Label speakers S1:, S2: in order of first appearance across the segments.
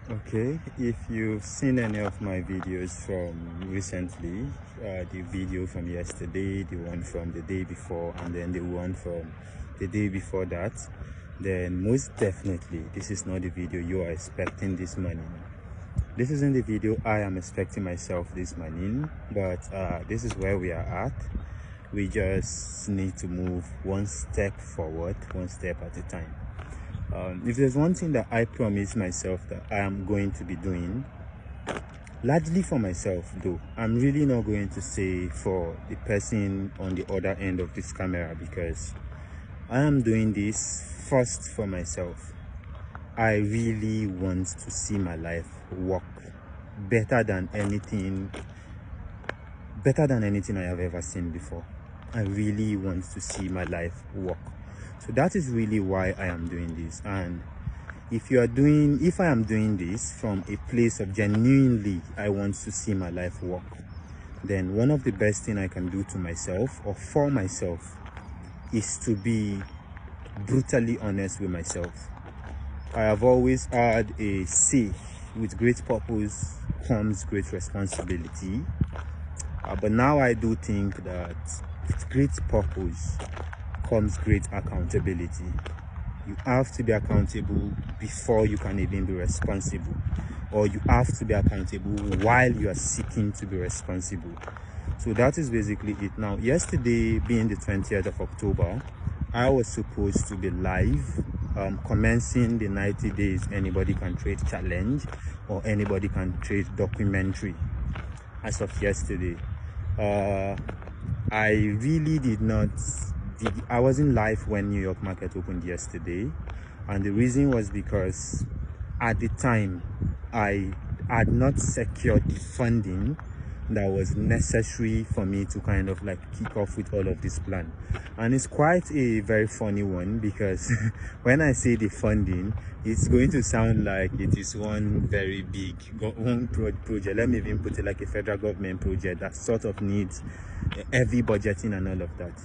S1: Okay, if you've seen any of my videos from recently, the video from yesterday, the one from the day before, and then the one from the day before that, then most definitely this is not the video you are expecting this morning. This isn't the video I am expecting myself this morning, but this is where we are at. We just need to move one step forward, one step at a time. If there's one thing that I promise myself that I am going to be doing, largely for myself though, I'm really not going to say for the person on the other end of this camera, because I am doing this first for myself. I really want to see my life work better than anything I have ever seen before. I really want to see my life work. So that is really why I am doing this. And if I am doing this from a place of genuinely I want to see my life work, then one of the best thing I can do to myself or for myself is to be brutally honest with myself. I have always had a say, with great purpose comes great responsibility. But now I do think that with great purpose comes great accountability. You have to be accountable before you can even be responsible, or you have to be accountable while you are seeking to be responsible. So that is basically it. Now, yesterday being the 20th of October, I was supposed to be live commencing the 90 days anybody can trade challenge or anybody can trade documentary. As of yesterday, I really did not I wasn't live when New York market opened yesterday, and the reason was because at the time I had not secured the funding that was necessary for me to kind of like kick off with all of this plan. And it's quite a very funny one, because when I say the funding, it's going to sound like it is one very big project. Let me even put it like a federal government project that sort of needs heavy budgeting and all of that.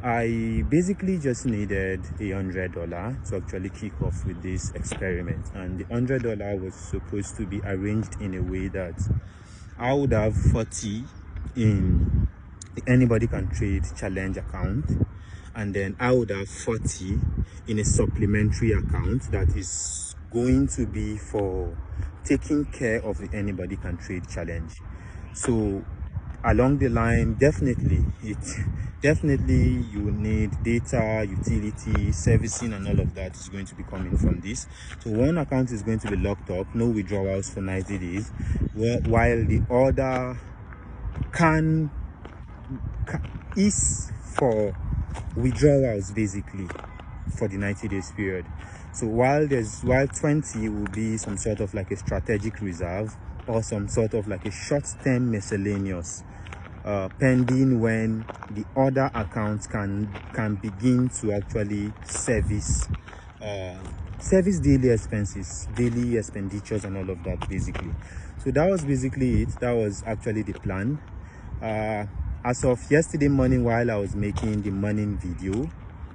S1: I basically just needed $100 to actually kick off with this experiment, and the $100 was supposed to be arranged in a way that I would have 40 in the anybody can trade challenge account, and then I would have 40 in a supplementary account that is going to be for taking care of the anybody can trade challenge. So along the line, definitely you need data, utility, servicing, and all of that is going to be coming from this. So one account is going to be locked up, no withdrawals for 90 days, while the other is for withdrawals basically for the 90 days period. So while 20 will be some sort of like a strategic reserve or some sort of like a short-term miscellaneous, pending when the other accounts can begin to actually service daily expenses, daily expenditures, and all of that basically. So that was basically it. That was actually the plan. As of yesterday morning, while I was making the morning video,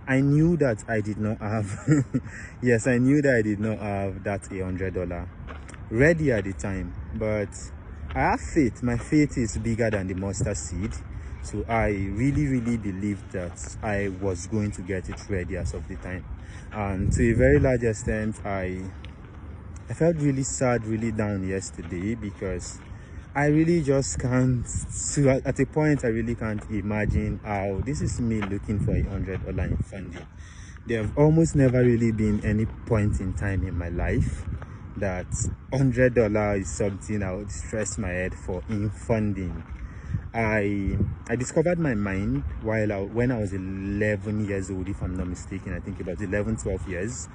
S1: I knew that I did not have yes, I knew that I did not have that $100 ready at the time, but I have faith. My faith is bigger than the mustard seed, so I really believed that I was going to get it ready as of the time. And to a very large extent, I felt really sad, really down yesterday, because I really just can't, at a point I really can't imagine how this is me looking for $100 in funding. There have almost never really been any point in time in my life that $100 is something I would stress my head for in funding. I discovered my mind when I was 11 years old, if I'm not mistaken. I think about 11-12 years.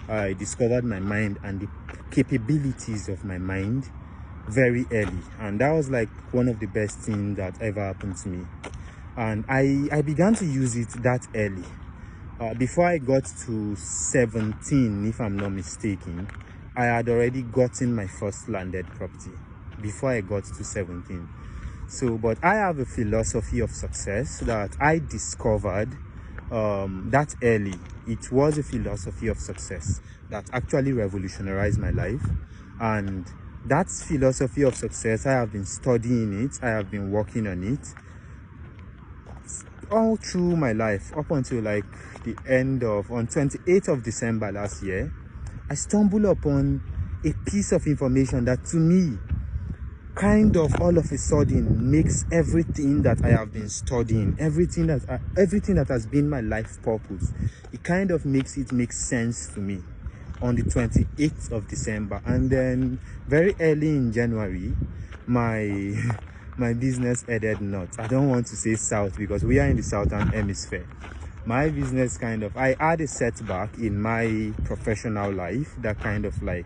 S1: I discovered my mind and the capabilities of my mind very early, and that was like one of the best things that ever happened to me. And I began to use it that early. Before I got to 17, if I'm not mistaken, I had already gotten my first landed property before I got to 17. So, but I have a philosophy of success that I discovered that early. It was a philosophy of success that actually revolutionized my life. And that's philosophy of success. I have been studying it, I have been working on it all through my life, up until like the end of, on 28th of December last year, I stumbled upon a piece of information that to me kind of all of a sudden makes everything that I have been studying, everything that has been my life purpose, it kind of makes it make sense to me on the 28th of December. And then very early in January, my my business headed north. I don't want to say south because we are in the southern hemisphere. My business I had a setback in my professional life that kind of like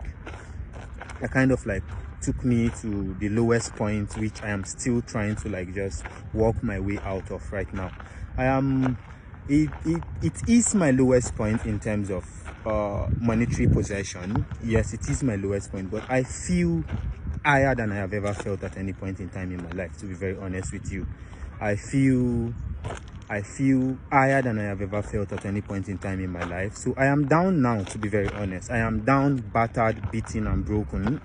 S1: took me to the lowest point, which I am still trying to like just walk my way out of right now. It is my lowest point in terms of monetary possession. Yes, it is my lowest point, but I feel higher than I have ever felt at any point in time in my life, to be very honest with you. I feel higher than I have ever felt at any point in time in my life. So I am down now, to be very honest. I am down, battered, beaten and broken,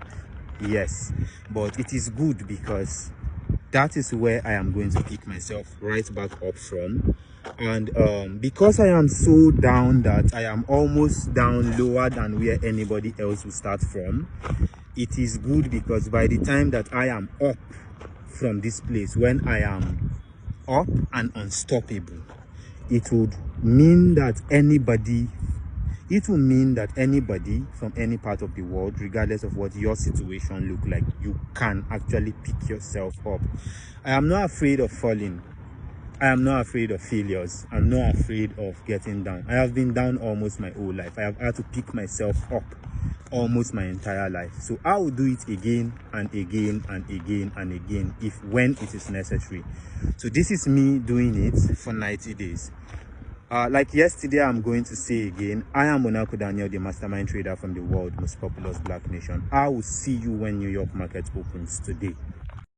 S1: yes, but it is good because that is where I am going to pick myself right back up from. And because I am so down that I am almost down lower than where anybody else will start from, it is good because by the time that I am up from this place, when I am up and unstoppable, it would mean that anybody from any part of the world, regardless of what your situation look like, you can actually pick yourself up. I am not afraid of falling. I am not afraid of failures. I'm not afraid of getting down. I have been down almost my whole life. I have had to pick myself up almost my entire life. So I will do it again and again and again and again when it is necessary. So this is me doing it for 90 days. Like yesterday, I'm going to say again, I am Monaco Daniel, the mastermind trader from the world's most populous black nation. I will see you when New York market opens today.